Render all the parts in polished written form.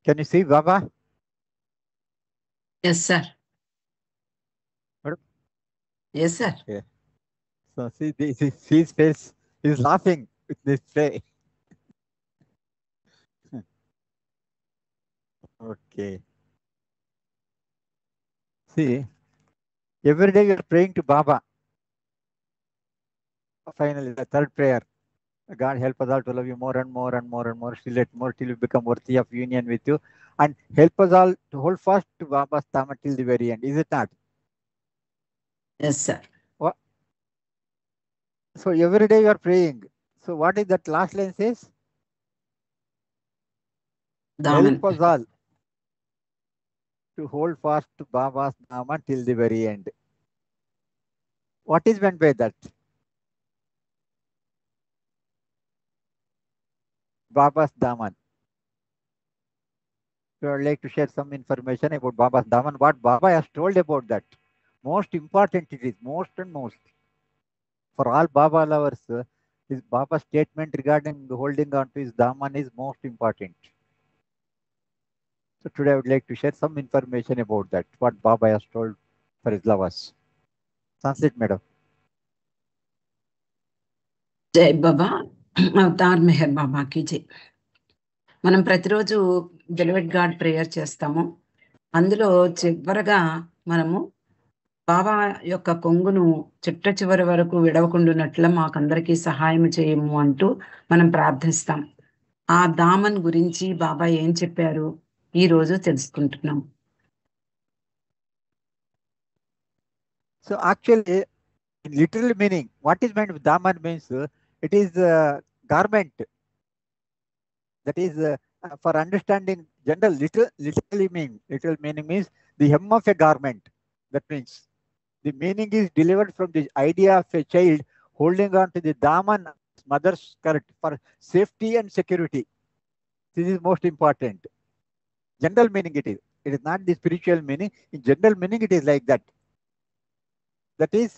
Can you see Baba? Yes, sir. Madam? Yes, sir. Okay. So see, his face is laughing with this face. Okay. See, every day you are praying to Baba. Finally, the third prayer. God help us all to love you more and more and more and more, still yet more, till we become worthy of union with you. And help us all to hold fast to Baba's Dhamma till the very end. Is it not? Yes, sir. What? So every day you are praying. So what is that last line says? Daman. Help us all to hold fast to Baba's Dhamma till the very end. What is meant by that? Baba's Dhamma. So I'd like to share some information about Baba's Dhamma. What Baba has told about that. Most important it is, most and most. For all Baba lovers, his Baba's statement regarding holding on to his Dhamman is most important. So today I would like to share some information about that, what Baba has told for his lovers. Sanskrit, madam. జై బాబా, Avatar Meher బాబాకి జై. మనం ప్రతిరోజు బెలవెట్ God prayer చేస్తాము. అందులో చివరగా మనము బాబా యొక్క కొంగును చిట్ట చివరి వరకు విడవకుండానట్ల మాకందరికీ సహాయం చేయము అంటూ మనం ప్రార్థిస్తాం. ఆ దామన్ గురించి బాబా ఏం చెప్పారు ఈ రోజు తెలుసుకుంటున్నాం. So actually, in literal meaning, what is meant with Dhamman means it is a garment. That is for understanding general literally meaning means the hem of a garment. That means the meaning is delivered from the idea of a child holding on to the Dhamman mother's skirt for safety and security. This is most important. General meaning it is. It is not the spiritual meaning. In general meaning, it is like that. That is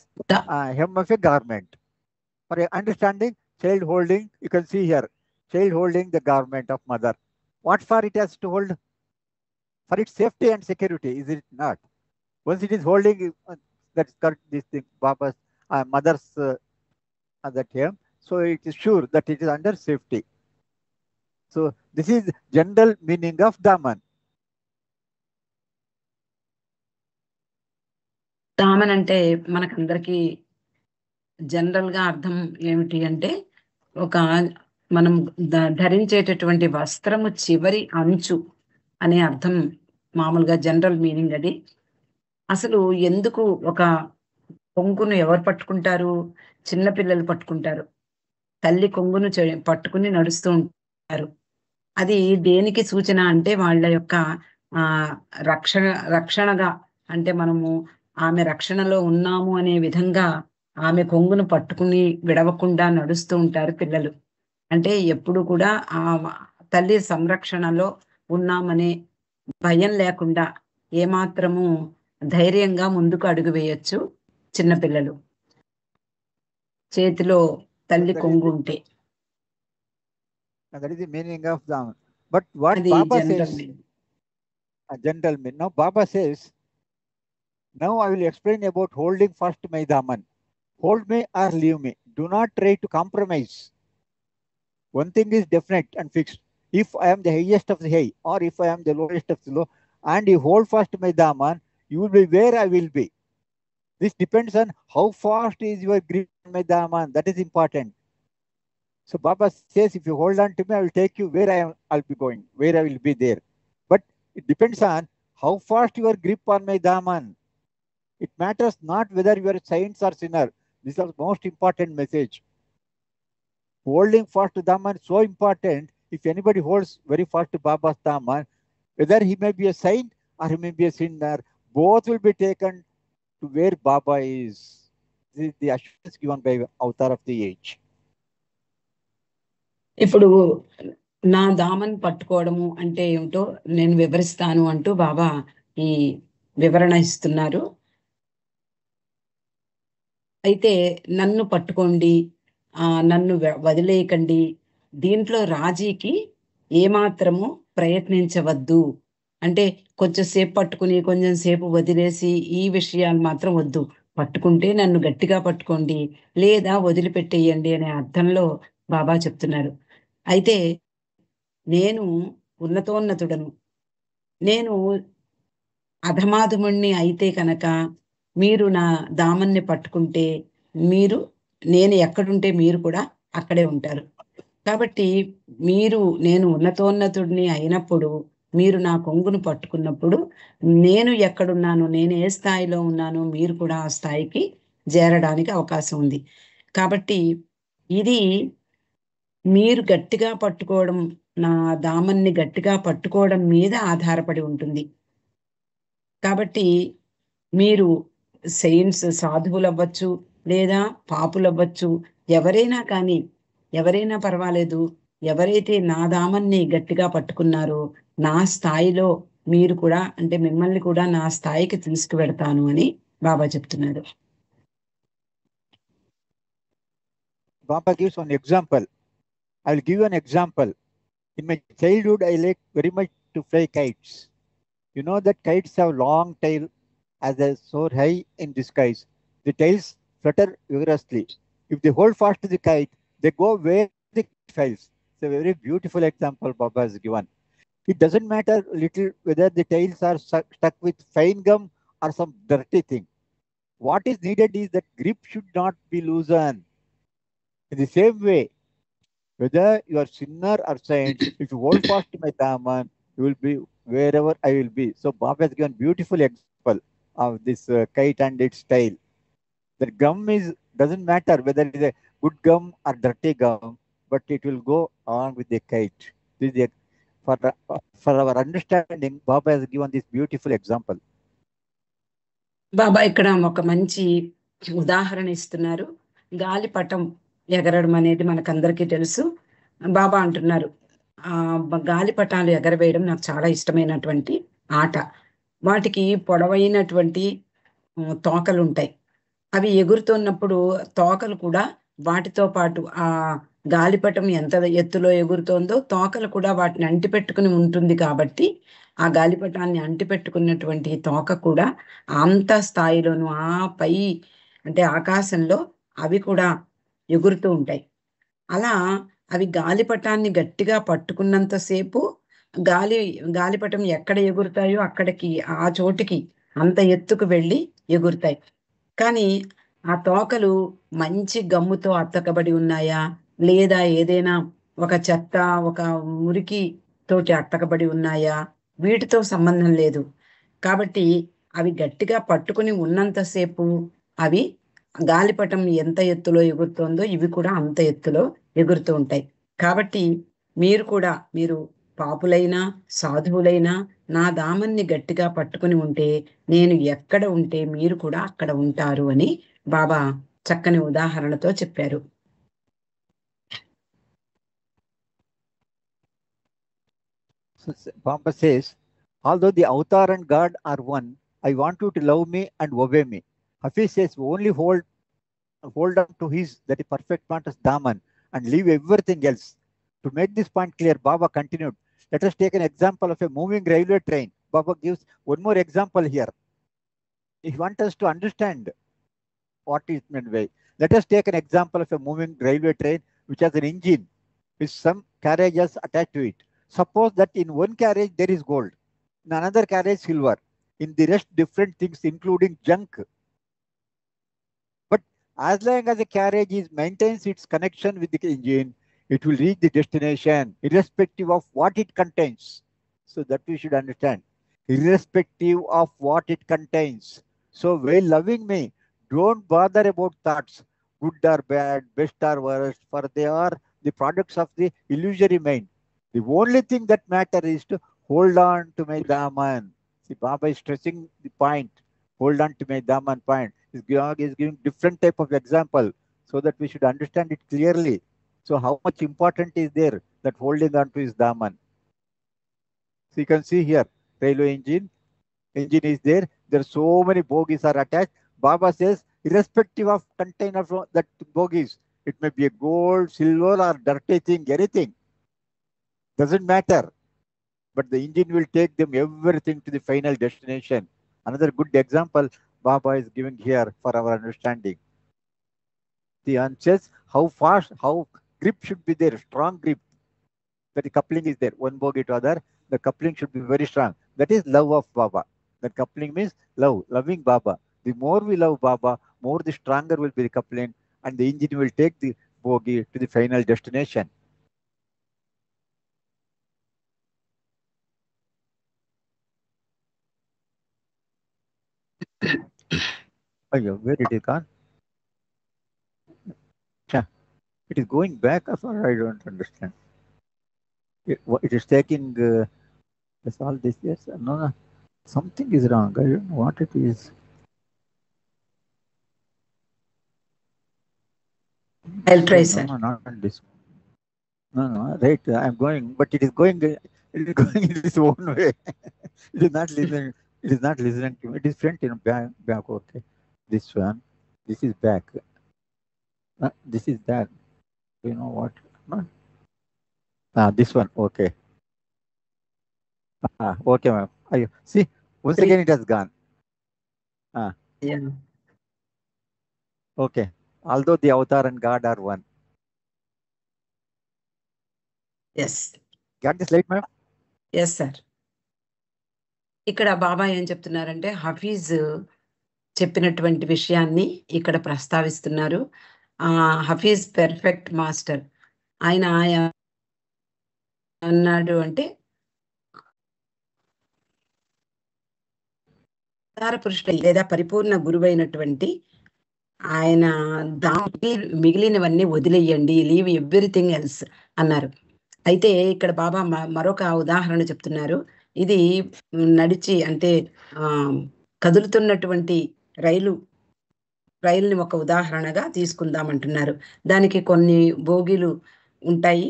hem of a garment. For understanding, child holding, you can see here, child holding the garment of mother. What for it has to hold? For its safety and security, is it not? Once it is holding that skirt, this thing, Baba's mother's that hem, so it is sure that it is under safety. So this is general meaning of Dhamman. Daman అంటే మనకందరికి general గా అర్థం ఏమిటి అంటే, ఒక మనం ధరించేటటువంటి వస్త్రము చివరి అంచు అనే అర్థం. మామూలుగా జనరల్ మీనింగ్ అది. అసలు ఎందుకు ఒక కొంగును ఎవరు పట్టుకుంటారు? చిన్న పిల్లలు పట్టుకుంటారు. తల్లి కొంగును పట్టుకుని నడుస్తూ ఉంటారు. అది దేనికి సూచన అంటే వాళ్ళ యొక్క రక్షణగా, అంటే మనము ఆమె రక్షణలో ఉన్నాము అనే విధంగా ఆమె కొంగును పట్టుకుని విడవకుండా నడుస్తూ ఉంటారు పిల్లలు. అంటే ఎప్పుడు కూడా ఆ తల్లి సంరక్షణలో ఉన్నామనే భయం లేకుండా ఏమాత్రము ధైర్యంగా ముందుకు అడుగు వేయొచ్చు చిన్నపిల్లలు, చేతిలో తల్లి కొంగు ఉంటే. That is the meaning of Dhamman. But what Baba says, general meaning. Now Baba says, now I will explain about holding fast my Dhamman. Hold me or leave me. Do not try to compromise. One thing is definite and fixed. If I am the highest of the high, or if I am the lowest of the low, and you hold fast my Dhamman, you will be where I will be. This depends on how fast is your grip on my Dhamman. That is important. So Baba says, if you hold on to me, I will take you where I'll be going, where I will be there. But it depends on how fast your grip on my Dhamman. It matters not whether you are a saint or sinner. This is the most important message. Holding fast to Dhamman is so important. If anybody holds very fast to Baba's Dhamman, whether he may be a saint or he may be a sinner, both will be taken to where Baba is. This is the assurance given by Avatar of the age. ఇప్పుడు నా దామన్ పట్టుకోవడము అంటే ఏమిటో నేను వివరిస్తాను అంటూ బాబా ఈ వివరణ ఇస్తున్నారు. అయితే నన్ను పట్టుకోండి, నన్ను వదిలేయకండి, దీంట్లో రాజీకి ఏమాత్రము ప్రయత్నించవద్దు. అంటే కొంచెం సేపు పట్టుకుని కొంచెం సేపు వదిలేసి ఈ విషయాలు మాత్రం వద్దు. పట్టుకుంటే నన్ను గట్టిగా పట్టుకోండి, లేదా వదిలిపెట్టేయండి అనే అర్థంలో బాబా చెప్తున్నారు. అయితే నేను ఉన్నతోన్నతుడను, నేను అధమాధముణ్ణి అయితే కనుక మీరు నా దామన్ని పట్టుకుంటే మీరు నేను ఎక్కడుంటే మీరు కూడా అక్కడే ఉంటారు. కాబట్టి నేను ఉన్నతోన్నతుడిని అయినప్పుడు మీరు నా కొంగును పట్టుకున్నప్పుడు నేను ఎక్కడున్నాను, నేను ఏ స్థాయిలో ఉన్నానో మీరు కూడా ఆ స్థాయికి చేరడానికి అవకాశం ఉంది. కాబట్టి ఇది మీరు గట్టిగా పట్టుకోవడం, నా దామన్ని గట్టిగా పట్టుకోవడం మీద ఆధారపడి ఉంటుంది. కాబట్టి మీరు సెయింట్స్ సాధువులవ్వచ్చు, లేదా పాపులవ్వచ్చు, ఎవరైనా కానీ, ఎవరైనా పర్వాలేదు. ఎవరైతే నా దామన్ని గట్టిగా పట్టుకున్నారో నా స్థాయిలో మీరు కూడా, అంటే మిమ్మల్ని కూడా నా స్థాయికి తీసుకువెడతాను అని బాబా చెప్తున్నారు. Baba gives one example. I will give you an example. In my childhood, I liked very much to fly kites. You know that kites have long tail as they soar high in the skies. The tails flutter vigorously. If they hold fast to the kite, they go where the kite flies. It's a very beautiful example Baba has given. It doesn't matter little whether the tails are stuck with fine gum or some dirty thing. What is needed is that grip should not be loosened. In the same way, whether you are sinner or saint, if you hold fast to my daman, you will be wherever I will be. So Baba has given beautiful example of this kite and its tail. The gum doesn't matter whether it is a good gum or dirty gum, but it will go along with the kite. This is for our understanding, Baba has given this beautiful example. బాబా ఇక్కడ ఒక మంచి ఉదాహరణ ఇస్తున్నారు. గాలిపటం ఎగరడం అనేది మనకందరికీ తెలుసు. బాబా అంటున్నారు, గాలిపటాలు ఎగరవేయడం నాకు చాలా ఇష్టమైనటువంటి ఆట. వాటికి పొడవైనటువంటి తోకలు ఉంటాయి. అవి ఎగురుతున్నప్పుడు తోకలు కూడా వాటితో పాటు ఆ గాలిపటం ఎంత ఎత్తులో ఎగురుతోందో తోకలు కూడా వాటిని అంటిపెట్టుకుని ఉంటుంది. కాబట్టి ఆ గాలిపటాన్ని అంటిపెట్టుకున్నటువంటి తోక కూడా అంత స్థాయిలోను ఆ పై అంటే ఆకాశంలో అవి కూడా ఎగురుతూ ఉంటాయి. అలా అవి గాలిపటాన్ని గట్టిగా పట్టుకున్నంతసేపు గాలిపటం ఎక్కడ ఎగురుతాయో అక్కడికి, ఆ చోటికి, అంత ఎత్తుకు వెళ్ళి ఎగురుతాయి. కానీ ఆ తోకలు మంచి గమ్ముతో అత్తకబడి ఉన్నాయా, లేదా ఏదైనా ఒక చెత్త, ఒక మురికి తోటి అత్తకబడి ఉన్నాయా, వీటితో సంబంధం లేదు. కాబట్టి అవి గట్టిగా పట్టుకుని ఉన్నంతసేపు అవి గాలిపటం ఎంత ఎత్తులో ఎగురుతోందో ఇవి కూడా అంత ఎత్తులో ఎగురుతూ ఉంటాయి. కాబట్టి మీరు పాపులైనా సాధువులైనా నా దామన్ని గట్టిగా పట్టుకుని ఉంటే నేను ఎక్కడ ఉంటే మీరు కూడా అక్కడ ఉంటారు అని బాబా చక్కని ఉదాహరణతో చెప్పారు. Baba says, although the avatar and God are one, I want you to love me and obey me. Hafiz says, only hold on to his, that is perfect matters daman, and leave everything else. To make this point clear, Baba continued, let us take an example of a moving railway train. Baba gives one more example here. If you want us to understand what is meant by, let us take an example of a moving railway train which has an engine with some carriages attached to it. Suppose that in one carriage there is gold, in another carriage silver, in the rest different things including junk. But as long as the carriage maintains its connection with the engine, it will reach the destination irrespective of what it contains. So that we should understand, irrespective of what it contains. So while loving me, don't bother about thoughts, good or bad, best or worst, for they are the products of the illusory mind. The only thing that matters is to hold on to my daman. See, Baba is stressing the point, hold on to my daman point. Is giving different type of example so that we should understand it clearly. So how much important is there that holding on to his daman? So you can see here, railway engine is there. There are so many bogies are attached. Baba says, irrespective of container of that bogies, it may be a gold, silver or dirty thing, anything. doesn't matter, but the engine will take them everything to the final destination. Another good example Baba is giving here for our understanding. The answers, how fast, how grip should be there, strong grip, that the coupling is there, one bogie to other, the coupling should be very strong. That is love of Baba. That coupling means love, loving Baba. The more we love Baba, more the stronger will be the coupling, and the engine will take the bogie to the final destination. Oh, where did it gone? It is going back, or I don't understand. It is taking all this. Yes, no, something is wrong. I don't know what it is. I'll try, sir. No, not on this. No, right. I'm going, but it is going in its own way. It is not listening. It is not listening to me. It is front, back. Okay, this one. This is back. This is that. You know what? This one. Okay. Okay, ma'am. See, once again it has gone. Yeah. Okay. Although the avatar and God are one. Yes. Got this right, ma'am? Yes, sir. ఇక్కడ బాబా ఏం చెప్తున్నారంటే హఫీజ్ చెప్పినటువంటి విషయాన్ని ఇక్కడ ప్రస్తావిస్తున్నారు. Hafeez perfect master. ఆయన అన్నాడు అంటే పురుషుడు లేదా పరిపూర్ణ గురువైనటువంటి ఆయన దానికి మిగిలినవన్నీ వదిలేయండి, లీవ్ ఎవ్రీథింగ్ ఎల్స్ అన్నారు. అయితే ఇక్కడ బాబా మరొక ఉదాహరణ చెప్తున్నారు. ఇది నడిచి అంటే కదులుతున్నటువంటి రైలుని ఒక ఉదాహరణగా తీసుకుందామంటున్నారు. దానికి కొన్ని బోగీలు ఉంటాయి.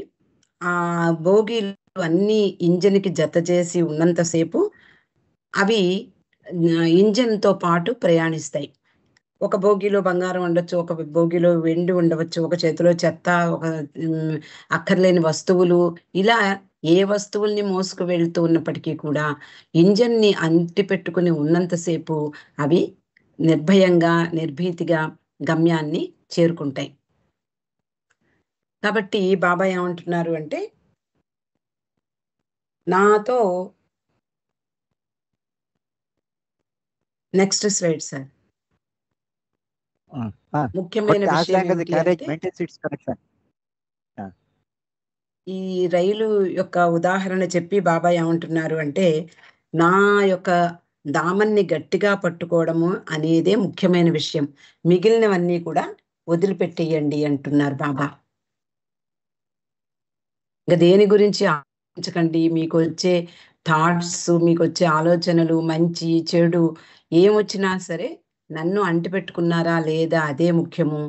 ఆ బోగీలు అన్ని ఇంజన్కి జత చేసి ఉన్నంతసేపు అవి ఇంజన్తో పాటు ప్రయాణిస్తాయి. ఒక బోగిలో బంగారం ఉండొచ్చు, ఒక బోగిలో వెండి ఉండవచ్చు, ఒక చేతిలో చెత్త, ఒక అక్కర్లేని వస్తువులు, ఇలా ఏ వస్తువుల్ని మోసుకు వెళ్తూ ఉన్నప్పటికీ కూడా ఇంజన్ని అంటి పెట్టుకుని ఉన్నంతసేపు అవి నిర్భయంగా నిర్భీతిగా గమ్యాన్ని చేరుకుంటాయి. కాబట్టి బాబా ఏమంటున్నారు అంటే నాతో నెక్స్ట్ స్లైడ్ సార్. ముఖ్యమైన విషయం ఈ రైలు యొక్క ఉదాహరణ చెప్పి బాబా ఏమంటున్నారు అంటే నా యొక్క దామన్ని గట్టిగా పట్టుకోవడము అనేదే ముఖ్యమైన విషయం, మిగిలినవన్నీ కూడా వదిలిపెట్టేయండి అంటున్నారు బాబా. ఇంకా దేని గురించి ఆలోచించకండి. మీకు వచ్చే థాట్స్, మీకు వచ్చే ఆలోచనలు, మంచి చెడు ఏమొచ్చినా సరే నన్ను అంటిపెట్టుకున్నారా లేదా అదే ముఖ్యము,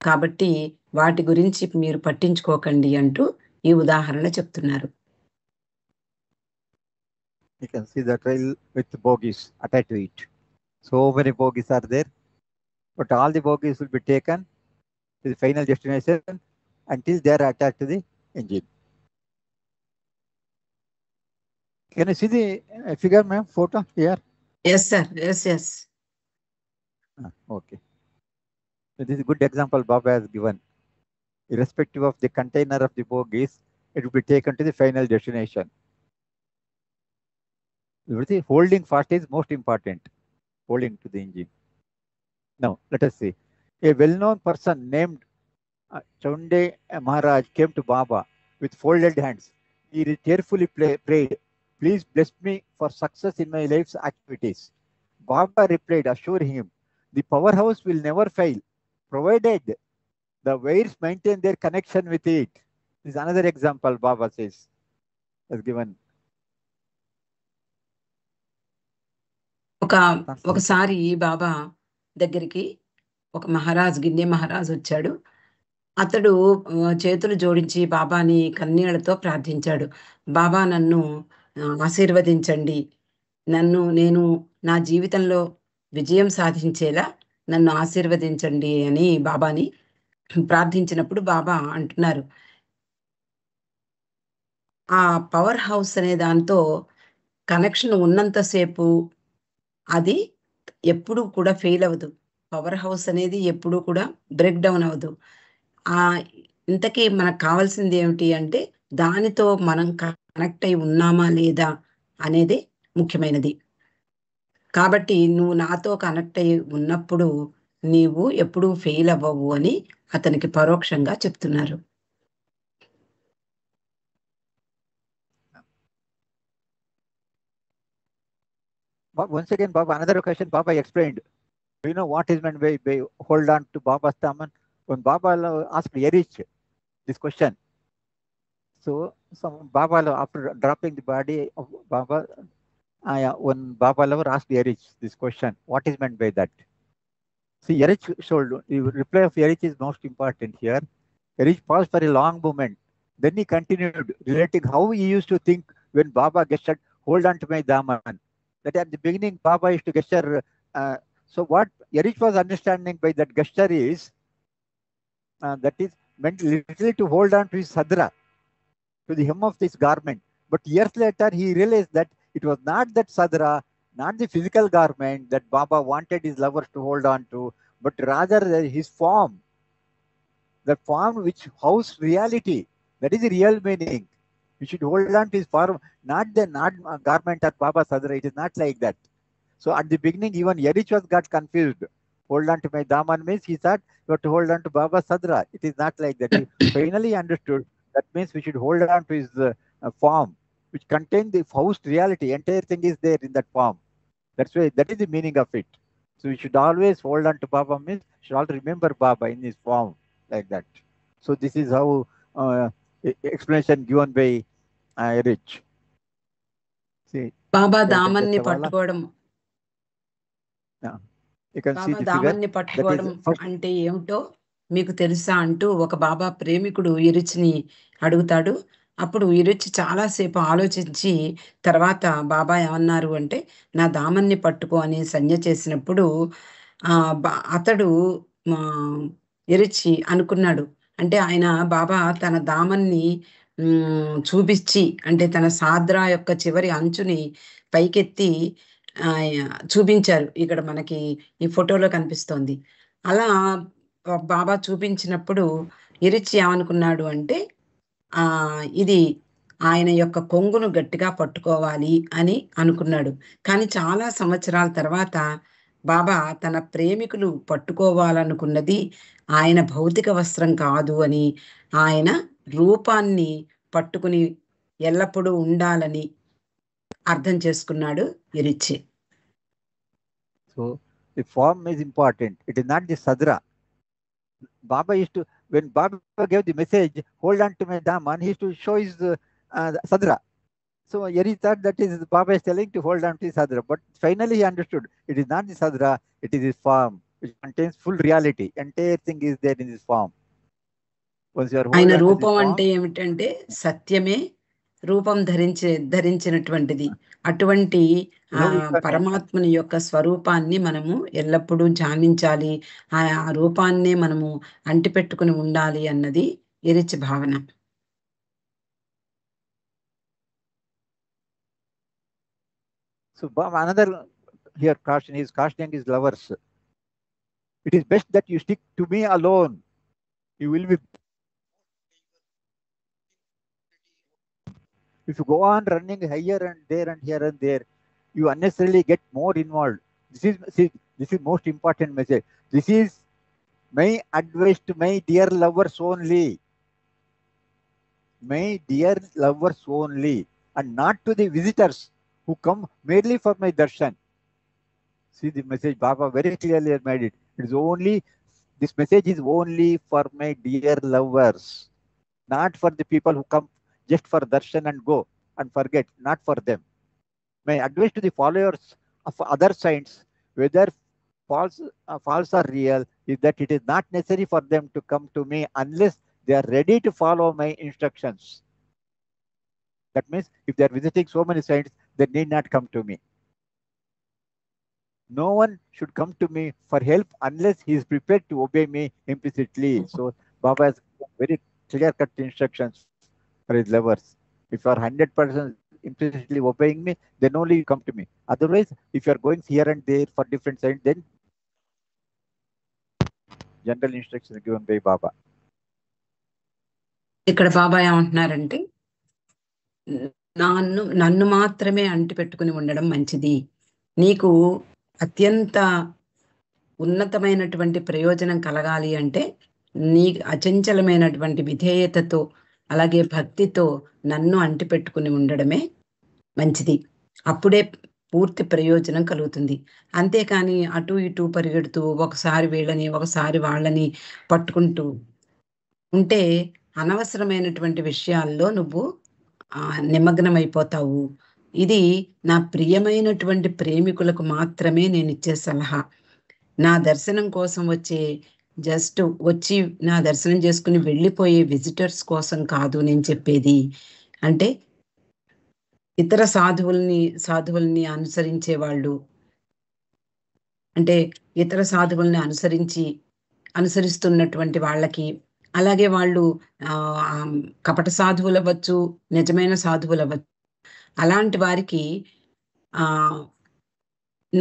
కాబట్టి వాటి గురించి మీరు పట్టించుకోకండి అంటూ ఈ ఉదాహరణ చెప్తున్నారు. You can see the trail with bogies attached to it. So many bogies are there, but all the bogies will be taken to the final destination until they are attached to the engine. Can you see the figure, ma'am? Photo here? Yes, sir. Yes. Okay. So this is a good example Baba has given. Irrespective of the container of the bogies, it will be taken to the final destination. Holding fast is most important. Holding to the engine. Now, let us see. A well-known person named Chonde Maharaj came to Baba with folded hands. He tearfully prayed, "Please bless me for success in my life's activities." Baba replied, assuring him, "The powerhouse will never fail, provided the wires maintain their connection with it." This is another example Baba says, has given. ఒకసారి బాబా దగ్గరికి ఒక మహారాజ్, గిన్నె మహారాజ్ వచ్చాడు. అతడు చేతులు జోడించి బాబాని కన్నీళ్లతో ప్రార్థించాడు. బాబా నన్ను ఆశీర్వదించండి, నేను నా జీవితంలో విజయం సాధించేలా నన్ను ఆశీర్వదించండి అని బాబాని ప్రార్థించినప్పుడు బాబా అంటున్నారు, ఆ పవర్ హౌస్ అనే దాంతో కనెక్షన్ ఉన్నంతసేపు అది ఎప్పుడు కూడా ఫెయిల్ అవ్వదు. పవర్ హౌస్ అనేది ఎప్పుడూ కూడా బ్రేక్ డౌన్ అవ్వదు. ఇంతకీ మనకు కావాల్సింది ఏమిటి అంటే, దానితో మనం కనెక్ట్ అయి ఉన్నామా లేదా అనేది ముఖ్యమైనది. కాబట్టి నువ్వు నాతో కనెక్ట్ అయ్యి ఉన్నప్పుడు నీవు ఎప్పుడూ ఫెయిల్ అవ్వవు అని అతనికి పరోక్షంగా చెప్తున్నారు. Once again, Baba, another question Baba explained. Do you know what is meant by hold on to Baba's Daman? When Baba asked Erich this question, so some Baba, after dropping the body of Baba, when Baba asked Erich this question, what is meant by that? See, Erich showed, the reply of Erich is most important here. Erich paused for a long moment. Then he continued relating how he used to think when Baba gestured, hold on to my Daman. That at the beginning, Baba used to gesture. So what Erich was understanding by that gesture is, that is meant literally to hold on to his sadra, to the hem of this garment. But years later, he realized that it was not that sadra, not the physical garment that Baba wanted his lovers to hold on to, but rather his form. The form which housed reality. That is the real meaning. You should hold on to his form, not the garment of Baba Sadra. It is not like that. So at the beginning, even Erich got confused. Hold on to my Daman means he thought you have to hold on to Baba Sadra. It is not like that. He finally understood that means we should hold on to his form, which contains the housed reality. Entire thing is there in that form. That's why that is the meaning of it. So we should always hold on to Baba means should all remember Baba in his form, like that. So this is how explanation given by Erich. See, బాబా దామన్ని పట్టుకోవడం, బాబా దామన్ని పట్టుకోవడం అంటే ఏమిటో మీకు తెలుసా అంటూ ఒక బాబా ప్రేమికుడు ఎరిచిని అడుగుతాడు. అప్పుడు ఎరిచి చాలాసేపు ఆలోచించి తర్వాత బాబా ఏమన్నారు అంటే, నా దామన్ని పట్టుకో అని సంజ్ఞ చేసినప్పుడు అతడు ఎరిచి అనుకున్నాడు, అంటే ఆయన బాబా తన దామన్ని చూపించి, అంటే తన సాద్రా యొక్క చివరి అంచుని పైకెత్తి చూపించారు. ఇక్కడ మనకి ఈ ఫోటోలో కనిపిస్తోంది. అలా బాబా చూపించినప్పుడు ఎరిచి ఏమనుకున్నాడు అంటే, ఇది ఆయన యొక్క కొంగును గట్టిగా పట్టుకోవాలి అని అనుకున్నాడు. కానీ చాలా సంవత్సరాల తర్వాత బాబా తన ప్రేమికులు పట్టుకోవాలనుకున్నది ఆయన భౌతిక వస్త్రం కాదు అని, ఆయన రూపాన్ని పట్టుకుని ఎల్లప్పుడూ ఉండాలని అర్థం చేసుకున్నాడు ఎరిచి. So the form is important. It is not the sadra. Baba used to, when Baba gave the message, hold on to my Daman, he used to show his sadra. So Yeri thought that is Baba is telling to hold on to his sadra. But finally he understood it is not the sadra, it is his form, which contains full reality. Entire thing is there in his form. ఆయన రూపం అంటే ఏమిటంటే సత్యమే రూపం ధరించినటువంటిది. అటువంటి పరమాత్మని యొక్క స్వరూపాన్ని మనము ఎల్లప్పుడూ ధ్యానించాలి, ఆ రూపాన్నే మనము అంటిపెట్టుకుని ఉండాలి అన్నది ఎరిచి భావన. So another here caution is cautioning his lovers. It is best that you stick to me alone. You will be. If you go on running higher and there and here and there, you unnecessarily get more involved. This is most important message. This is my advice to my dear lovers only. My dear lovers only, and not to the visitors who come merely for my darshan. See the message Baba very clearly made it. It is only, this message is only for my dear lovers, not for the people who come just for darshan and go and forget, not for them. My advice to the followers of other saints, whether false or real, is that it is not necessary for them to come to me unless they are ready to follow my instructions. That means if they are visiting so many saints, they need not come to me. No one should come to me for help unless he is prepared to obey me implicitly. So Baba has very clear-cut instructions for his lovers. If you are 100% implicitly obeying me, then only you come to me. Otherwise, if you are going here and there for different signs, then general instructions given by Baba. ఇక్కడ బాబా ఏమంటున్నారంటే, నన్ను మాత్రమే అంటి పెట్టుకుని ఉండడం మంచిది. నీకు అత్యంత ఉన్నతమైనటువంటి ప్రయోజనం కలగాలి అంటే నీ అచంచలమైనటువంటి విధేయతతో అలాగే భక్తితో నన్ను అంటి పెట్టుకుని ఉండడమే మంచిది. అప్పుడే పూర్తి ప్రయోజనం కలుగుతుంది. అంతేకాని అటు ఇటు పరిగెడుతూ ఒకసారి వీళ్ళని ఒకసారి వాళ్ళని పట్టుకుంటూ ఉంటే అనవసరమైనటువంటి విషయాల్లో నువ్వు నిమగ్నమైపోతావు. ఇది నా ప్రియమైనటువంటి ప్రేమికులకు మాత్రమే నేను ఇచ్చే సలహా. నా దర్శనం కోసం వచ్చి నా దర్శనం చేసుకుని వెళ్ళిపోయే విజిటర్స్ కోసం కాదు నేను చెప్పేది. అంటే ఇతర సాధువుల్ని అనుసరించే వాళ్ళు, అంటే ఇతర సాధువుల్ని అనుసరిస్తున్నటువంటి వాళ్ళకి, అలాగే వాళ్ళు కపట సాధువులు అవ్వచ్చు, నిజమైన సాధువులు అవ్వచ్చు, అలాంటి వారికి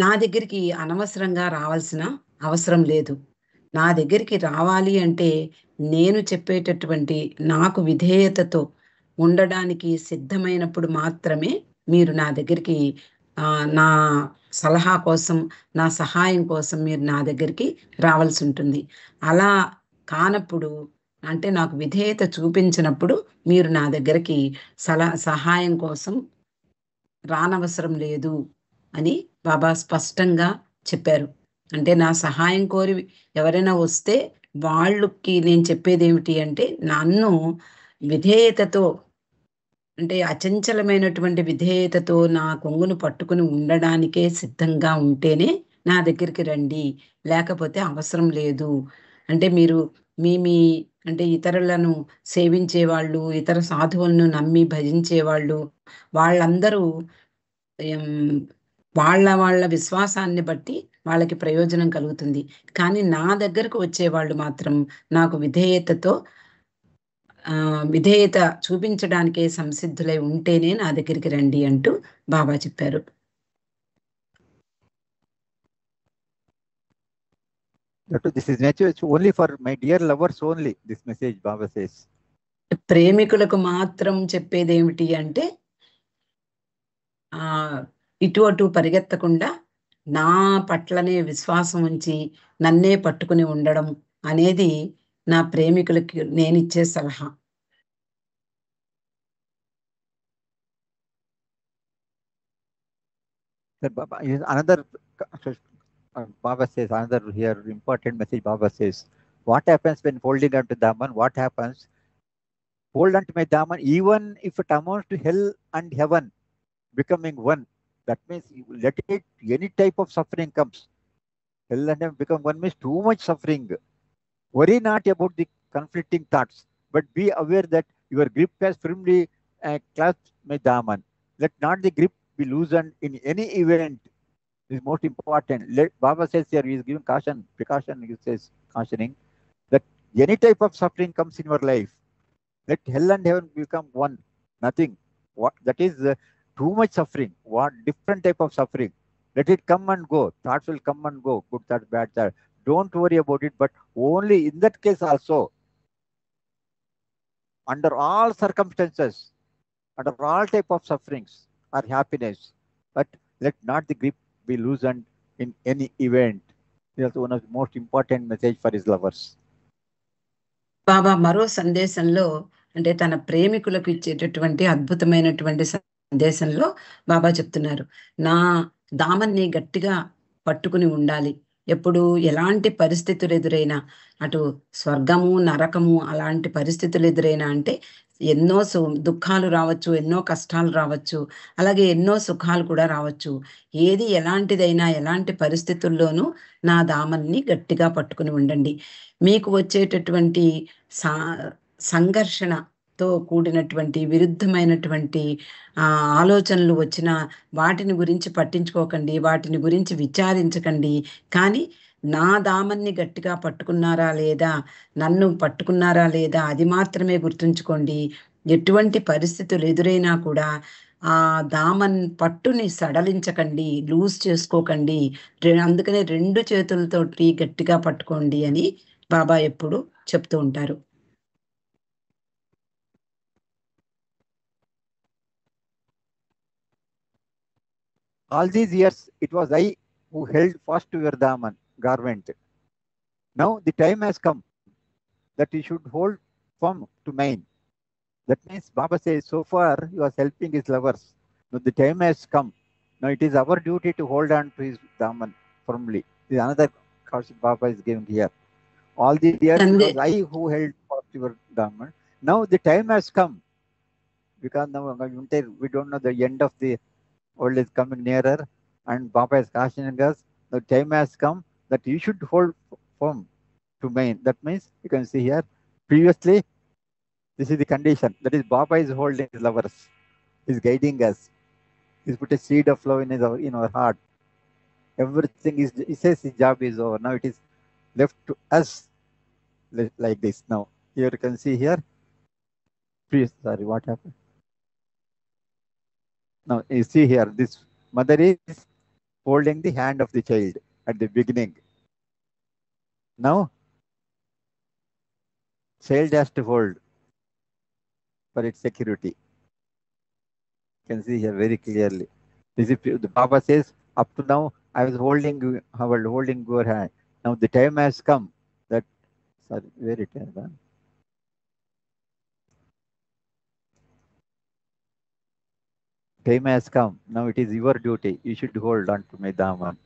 నా దగ్గరికి అనవసరంగా రావాల్సిన అవసరం లేదు. నా దగ్గరికి రావాలి అంటే నేను చెప్పేటటువంటి నాకు విధేయతతో ఉండడానికి సిద్ధమైనప్పుడు మాత్రమే మీరు నా దగ్గరికి నా సలహా కోసం, నా సహాయం కోసం మీరు నా దగ్గరికి రావాల్సి ఉంటుంది. అలా కానప్పుడు, అంటే నాకు విధేయత చూపించినప్పుడు మీరు నా దగ్గరికి సహాయం కోసం రానవసరం లేదు అని బాబా స్పష్టంగా చెప్పారు. అంటే నా సహాయం కోరి ఎవరైనా వస్తే వాళ్ళకి నేను చెప్పేది ఏమిటి అంటే, నన్ను విధేయతతో, అంటే అచంచలమైనటువంటి విధేయతతో నా కొంగును పట్టుకుని ఉండడానికే సిద్ధంగా ఉంటేనే నా దగ్గరికి రండి, లేకపోతే అవసరం లేదు. అంటే మీరు అంటే ఇతరులను సేవించే వాళ్ళు, ఇతర సాధువులను నమ్మి భజించే వాళ్ళు, వాళ్ళందరూ వాళ్ళ విశ్వాసాన్ని బట్టి వాళ్ళకి ప్రయోజనం కలుగుతుంది. కానీ నా దగ్గరకు వచ్చేవాళ్ళు మాత్రం నాకు విధేయత చూపించడానికే సంసిద్ధులై ఉంటేనే నా దగ్గరికి రండి అంటూ బాబా చెప్పారు. This is natural. It's only for my dear lovers only. This message Baba says. ప్రేమికులకు మాత్రం చెప్పేది ఏమిటి అంటే, ఇటు అటు పరిగెత్తకుండా నా పట్లనే విశ్వాసం ఉంచి నన్నే పట్టుకుని ఉండడం అనేది నా ప్రేమికులకి నేనిచ్చే సలహా. Another Baba says, another here important message Baba says, what happens when holding on to Daman? What happens? Hold on to my Daman, even if it amounts to hell and heaven becoming one. That means let it, any type of suffering comes. Hell and heaven become one means too much suffering. Worry not about the conflicting thoughts, but be aware that your grip has firmly clasped my Daman. Let not the grip be loosened in any event. This is most important. Baba says here, he is giving precaution, he says, cautioning that any type of suffering comes in your life, let hell and heaven become one. Nothing. What that is too much suffering. What different type of suffering? Let it come and go. Thoughts will come and go. Good thoughts, bad thoughts. Don't worry about it. But only in that case also, under all circumstances, under all type of sufferings or happiness, but let not the grip be loosened in any event. This is one of the most important message for his lovers. బాబా మరో సందేశంలో, అంటే తన ప్రేమికులకు ఇచ్చేటటువంటి అద్భుతమైనటువంటి సందేశంలో బాబా చెప్తున్నారు, నా దామన్ని గట్టిగా పట్టుకుని ఉండాలి. ఎప్పుడు ఎలాంటి పరిస్థితులు ఎదురైనా, అటు స్వర్గము నరకము అలాంటి పరిస్థితులు ఎదురైనా, అంటే ఎన్నో దుఃఖాలు రావచ్చు, ఎన్నో కష్టాలు రావచ్చు, అలాగే ఎన్నో సుఖాలు కూడా రావచ్చు. ఏది ఎలాంటిదైనా, ఎలాంటి పరిస్థితుల్లోనూ నా దామన్ని గట్టిగా పట్టుకుని ఉండండి. మీకు వచ్చేటటువంటి సంఘర్షణతో కూడినటువంటి విరుద్ధమైనటువంటి ఆలోచనలు వచ్చినా వాటిని గురించి పట్టించుకోకండి, వాటిని గురించి విచారించకండి. కానీ నా దామన్ని గట్టిగా పట్టుకున్నారా లేదా, నన్ను పట్టుకున్నారా లేదా, అది మాత్రమే గుర్తుంచుకోండి. ఎటువంటి పరిస్థితులు ఎదురైనా కూడా ఆ దామన్ పట్టుని సడలించకండి, లూజ్ చేసుకోకండి, అందుకనే 2 చేతులతోటి గట్టిగా పట్టుకోండి అని బాబా ఎప్పుడు చెప్తూ ఉంటారు. All these years, it was I who held fast to your daman, garment. Now the time has come that you should hold firm to mine. That means Baba says, so far he was helping his lovers. Now the time has come. Now it is our duty to hold on to his daman firmly. This is another caution Baba is giving here. All these years, it was I who held fast to your daman. Now the time has come. Because now we don't know the end of the world is coming nearer, and Baba is cautioning us. The time has come that you should hold firm to main. That means you can see here. Previously, this is the condition. That is, Baba is holding his lovers. He's guiding us. He's put a seed of love in our heart. Everything is. He says his job is over. Now it is left to us like this. Now here you can see here. Please, sorry, what happened? Now you see here. This mother is holding the hand of the child at the beginning. Now, child has to hold for its security. You can see here very clearly. This is, the Baba says, up to now, I was holding your hand. Now the time has come that, sorry, where it has gone? Time has come. Now it is your duty. You should hold on to my daman.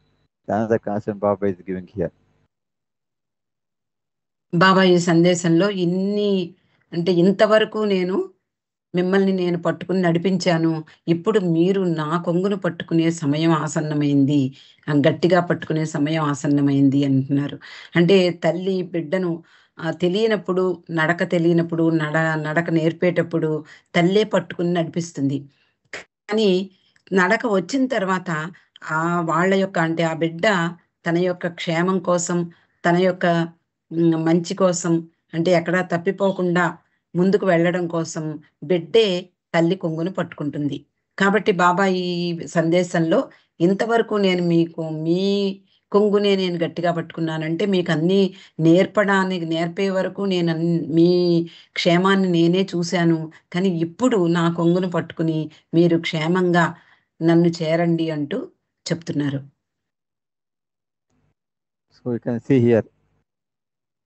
Another concern Baba is giving here. బాబా ఈ సందేశంలో ఇంతవరకు మిమ్మల్ని నేను పట్టుకుని నడిపించాను. ఇప్పుడు మీరు నా కొంగును పట్టుకునే సమయం ఆసన్నమైంది. గట్టిగా పట్టుకునే సమయం ఆసన్నమైంది అంటున్నారు. అంటే తల్లి బిడ్డను తెలియనప్పుడు, నడక తెలియనప్పుడు, నడక నేర్పేటప్పుడు తల్లే పట్టుకుని నడిపిస్తుంది. కానీ నడక వచ్చిన తర్వాత వాళ్ళ యొక్క అంటే ఆ బిడ్డ తన యొక్క క్షేమం కోసం, తన యొక్క మంచి కోసం, అంటే ఎక్కడా తప్పిపోకుండా ముందుకు వెళ్ళడం కోసం బిడ్డే తల్లి కొంగును పట్టుకుంటుంది. కాబట్టి బాబా ఈ సందేశంలో ఇంతవరకు నేను మీ కొంగునే నేను గట్టిగా పట్టుకున్నానంటే మీకు అన్నీ నేర్పే వరకు మీ క్షేమాన్ని నేనే చూశాను. కానీ ఇప్పుడు నా కొంగును పట్టుకుని మీరు క్షేమంగా నన్ను చేరండి అంటూ చెప్తున్నారు. So you can see here.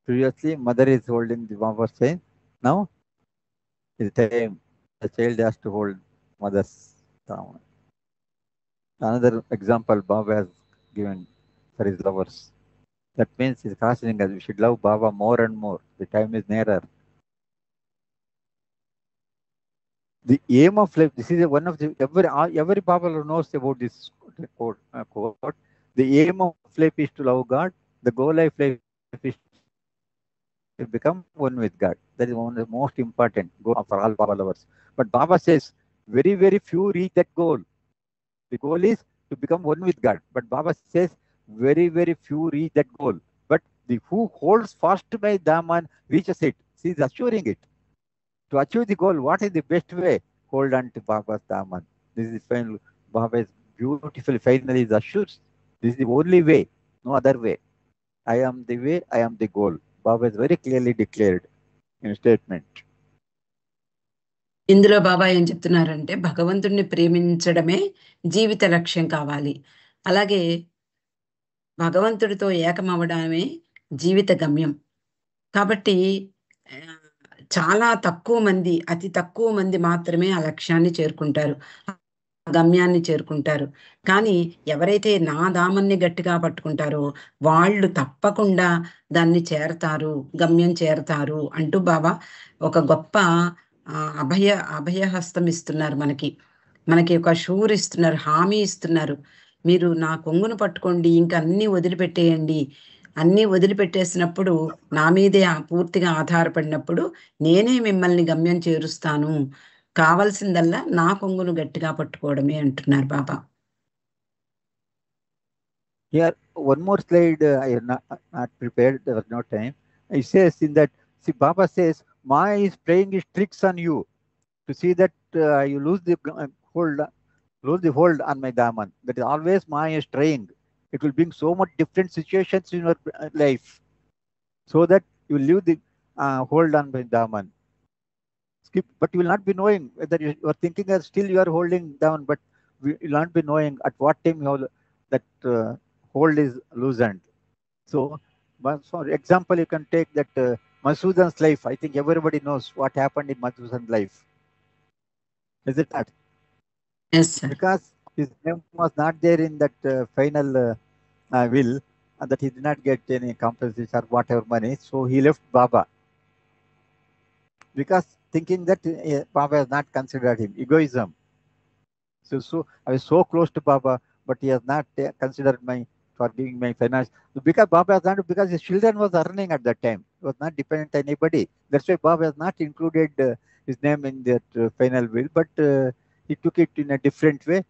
Previously, mother is holding the Baba's chain. Now, it's time the child has to hold mother's daman. Another example Baba has given for his lovers. That means he's cautioning us we should love Baba more and more. The time is nearer. The aim of life, this is one of the, every Baba knows about this quote. The aim of life is to love God. The goal of life is to become one with God. That is one of the most important goal for all Baba lovers. But Baba says, very, very few reach that goal. The goal is to become one with God. But Baba says, very, very few reach that goal. But the who holds fast to my daman reaches it. She is assuring it. To achieve the goal, what is the best way? Hold on to Baba's daman. This is the final. Baba is beautifully finally assures. This is the only way, no other way. I am the way, I am the goal. Baba is very clearly declared in a statement. ఇందులో బాబా ఏం చెప్తున్నారంటే భగవంతుడిని ప్రేమించడమే జీవిత లక్ష్యం కావాలి. అలాగే భగవంతుడితో ఏకమవడమే జీవిత గమ్యం. కాబట్టి చాలా తక్కువ మంది, అతి తక్కువ మంది మాత్రమే ఆ లక్ష్యాన్ని చేరుకుంటారు, గమ్యాన్ని చేరుకుంటారు. కానీ ఎవరైతే నా దామన్ని గట్టిగా పట్టుకుంటారో వాళ్ళు తప్పకుండా దాన్ని చేరతారు, గమ్యం చేరతారు అంటూ బాబా ఒక గొప్ప అభయహస్తం ఇస్తున్నారు. మనకి ఒక షూర్ ఇస్తున్నారు, హామీ ఇస్తున్నారు. మీరు నా కొంగును పట్టుకోండి, ఇంకా అన్ని వదిలిపెట్టేయండి. అన్నీ వదిలిపెట్టేసినప్పుడు, నా మీదే పూర్తిగా ఆధారపడినప్పుడు నేనే మిమ్మల్ని గమ్యం చేరుస్తాను. కావాల్సిందల్లా నా కొంగును గట్టిగా పట్టుకోవడమే అంటున్నారు బాబా. Here, one more slide. I have not prepared. There was no time. It says in that, see, Baba says, Maya is playing his tricks on you. to see that you lose the hold on my Daman. That is always Maya is trying. It will bring so much different situations in your life, so that you leave the hold on my Daman. Skip, but you will not be knowing whether you are thinking that still you are holding down, but you will not be knowing at what time that hold is loosened. So, for example, you can take that Madhusudan's life. I think everybody knows what happened in Madhusudan's life. Is it not? Yes, sir. Because his name was not there in that final will, and that he did not get any compensation or whatever money. So he left Baba, because thinking that Baba has not considered him. Egoism. So I was so close to Baba, but he has not considered for giving my finance. Because Baba has not, because his children was earning at that time. He was not dependent on anybody. That's why Baba has not included his name in that final will, but he took it in a different way,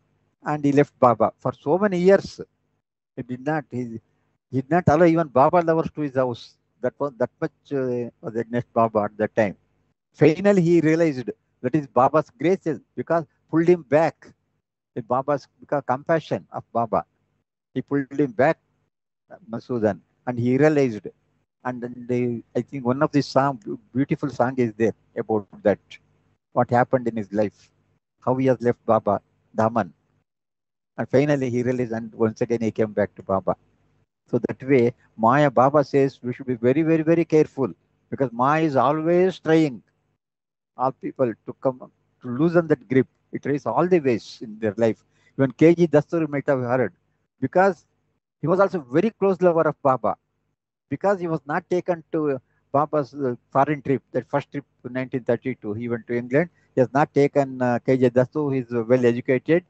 and he left Baba for so many years. He did not allow even Baba lovers to his house. That much was against Baba at that time. Finally, he realized that is Baba's graces, because pulled him back. Baba's because compassion of Baba, he pulled him back, Madhusudan, and he realized. And then I think one of the beautiful song is there about that, what happened in his life, how he has left Baba, Daman, and finally he realized, and once again he came back to Baba. So that way, Maya, Baba says we should be very, very, very careful, because Maya is always trying all people to come to loosen that grip. It tries all the ways in their life. Even KG Dastur might have heard, because he was also very close lover of Baba, because he was not taken to Baba's foreign trip, that first trip to 1932. He went to England. He has not taken KJ Dasu. He is well educated,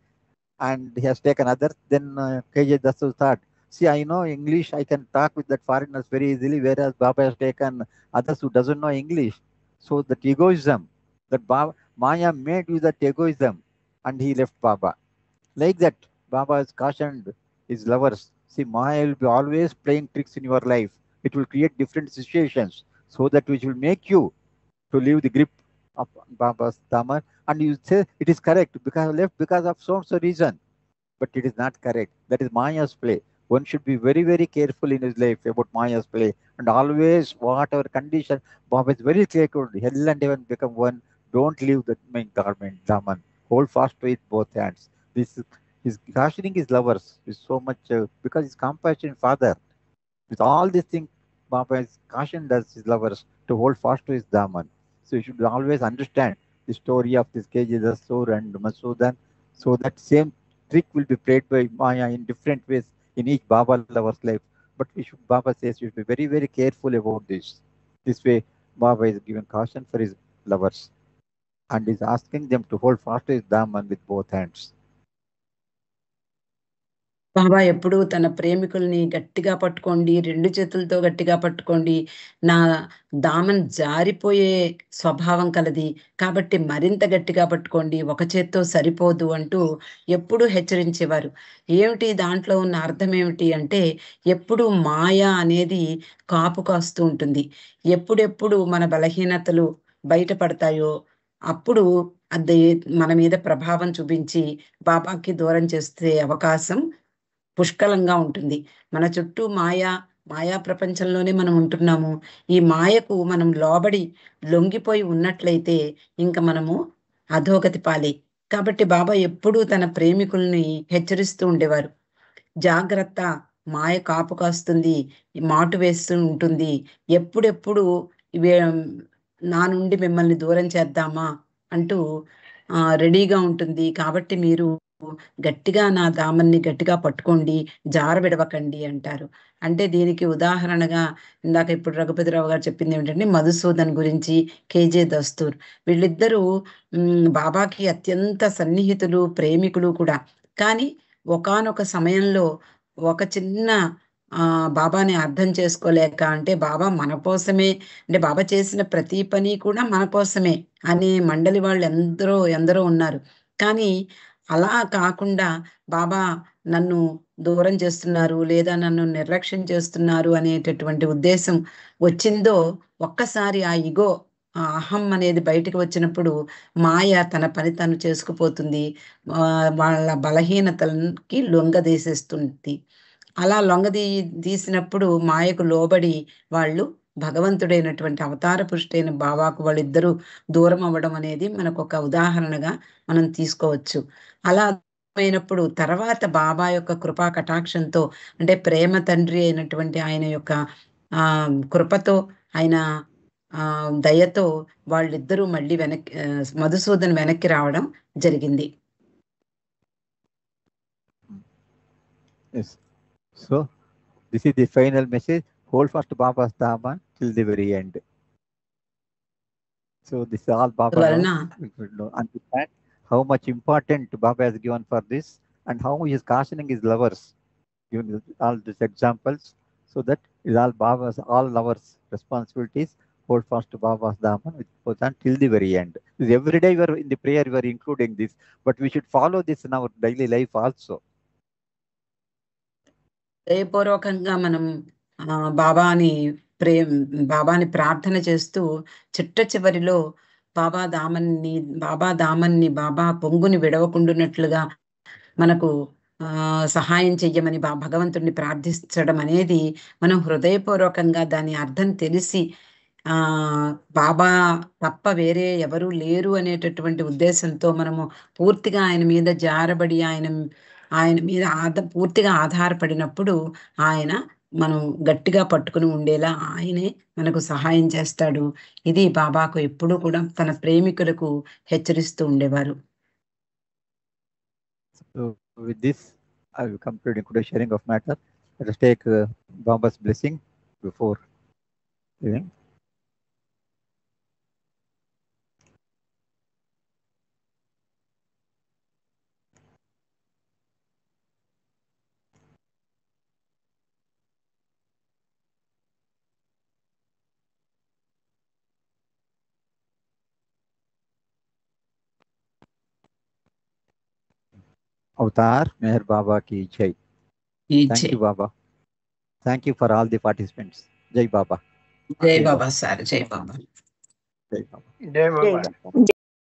and he has taken others. Then KJ Dasu thought, see, I know English. I can talk with that foreigners very easily, whereas Baba has taken others who doesn't know English. So that egoism, that Maya made with that egoism, and he left Baba. Like that, Baba has cautioned his lovers. See, Maya will be always playing tricks in your life. It will create different situations, so that which will make you to leave the grip of Baba's Dhamma. And you say it is correct because I left because of so reason. But it is not correct. That is Maya's play. One should be very, very careful in his life about Maya's play. And always, whatever condition, Baba is very clear to hell and heaven become one. Don't leave the main garment, Daman. Hold fast to it both hands. This is cautioning his lovers is so much because his compassionate father. With all these things, Baba is cautioned us his lovers to hold fast to his Daman. So you should always understand the story of this KJ Dastur and Madhusudan, so that same trick will be played by Maya in different ways in each Baba lover's life. But Baba says you should be very, very careful about this. This way, Baba is giving caution for his lovers and is asking them to hold fast to his Daman with both hands. బాబా ఎప్పుడు తన ప్రేమికుల్ని గట్టిగా పట్టుకోండి, 2 చేతులతో గట్టిగా పట్టుకోండి, నా దామన్ జారిపోయే స్వభావం కలది కాబట్టి మరింత గట్టిగా పట్టుకోండి, ఒక చేత్తో సరిపోదు అంటూ ఎప్పుడూ హెచ్చరించేవారు. ఏమిటి దాంట్లో ఉన్న అర్థం ఏమిటి అంటే, ఎప్పుడు మాయ అనేది కాపు కాస్తూ ఉంటుంది. ఎప్పుడెప్పుడు మన బలహీనతలు బయటపడతాయో అప్పుడు అది మన మీద ప్రభావం చూపించి బాబాకి దూరం చేసే అవకాశం పుష్కలంగా ఉంటుంది. మన చుట్టూ మాయా ప్రపంచంలోనే మనం ఉంటున్నాము. ఈ మాయకు మనం లోబడి లొంగిపోయి ఉన్నట్లయితే ఇంక మనము అధోగతి పాలే. కాబట్టి బాబా ఎప్పుడూ తన ప్రేమికుల్ని హెచ్చరిస్తూ ఉండేవారు. జాగ్రత్త, మాయ కాపు కాస్తుంది, మాటు వేస్తూ ఉంటుంది, ఎప్పుడెప్పుడు నా నుండి మిమ్మల్ని దూరం చేద్దామా అంటూ రెడీగా ఉంటుంది. కాబట్టి మీరు గట్టిగా నా దామన్ని గట్టిగా పట్టుకోండి, జారవిడవకండి అంటారు. అంటే దీనికి ఉదాహరణగా ఇందాక ఇప్పుడు రఘుపతిరావు గారు చెప్పింది ఏమిటంటే మధుసూదన్ గురించి, కేజే దస్తూర్ వీళ్ళిద్దరూ బాబాకి అత్యంత సన్నిహితులు, ప్రేమికులు కూడా. కానీ ఒకానొక సమయంలో ఒక చిన్న బాబాని అర్థం చేసుకోలేక, అంటే బాబా మన కోసమే, అంటే బాబా చేసిన ప్రతి పని కూడా మన కోసమే అనే మండలి వాళ్ళు ఎందరో ఉన్నారు. కానీ అలా కాకుండా బాబా నన్ను దూరం చేస్తున్నారు లేదా నన్ను నిర్లక్ష్యం చేస్తున్నారు అనేటటువంటి ఉద్దేశం వచ్చిందో ఒక్కసారి ఆ ఇగో అహం అనేది బయటికి వచ్చినప్పుడు మాయ తన పని తను చేసుకుపోతుంది. వాళ్ళ బలహీనతలకి లొంగదీసేస్తుంది. అలా తీసినప్పుడు మాయకు లోబడి వాళ్ళు భగవంతుడైనటువంటి అవతార పురుషుడైన బాబాకు వాళ్ళిద్దరూ దూరం అవ్వడం అనేది మనకొక ఉదాహరణగా మనం తీసుకోవచ్చు. అలా అయినప్పుడు తర్వాత బాబా యొక్క కృపా కటాక్షంతో అంటే ప్రేమ తండ్రి అయినటువంటి ఆయన యొక్క కృపతో ఆయన దయతో వాళ్ళిద్దరూ మళ్ళీ మధుసూదన్ వెనక్కి రావడం జరిగింది. Yes. So this is the final message. Hold fast Baba's Dharma till the very end. So this is all Baba knows. We should understand how much important Baba has given for this and how he is cautioning his lovers, giving all these examples, so that is all Baba's, all lovers' responsibilities. Hold fast to Baba's Dharma till the very end. Because every day we are in the prayer, we are including this, but we should follow this in our daily life also. దయపూర్వకంగా మనం బాబాని ప్రార్థన చేస్తూ చిట్ట చివరిలో బాబా దామన్ని బాబా పొంగుని విడవకుండునట్లుగా మనకు సహాయం చెయ్యమని భగవంతుడిని ప్రార్థించడం అనేది మనం హృదయపూర్వకంగా దాని అర్థం తెలిసి బాబా తప్ప వేరే ఎవరూ లేరు అనేటటువంటి ఉద్దేశంతో మనము పూర్తిగా ఆయన మీద జారబడి ఆయన మీద పూర్తిగా ఆధారపడినప్పుడు ఆయన మనం గట్టిగా పట్టుకుని ఉండేలా ఆయనే మనకు సహాయం చేస్తాడు. ఇది బాబాకు ఎప్పుడూ కూడా తన ప్రేమికులకు హెచ్చరిస్తూ ఉండేవారు. So with this, I will conclude today's sharing of matter. Let us take Baba's blessing before leaving. Avatar Meher Baba ki Jai. Thank you, Baba. Thank you for all the participants. Jai Baba. Jai Baba, sir. Jai Baba. Jai Baba. Jai Baba.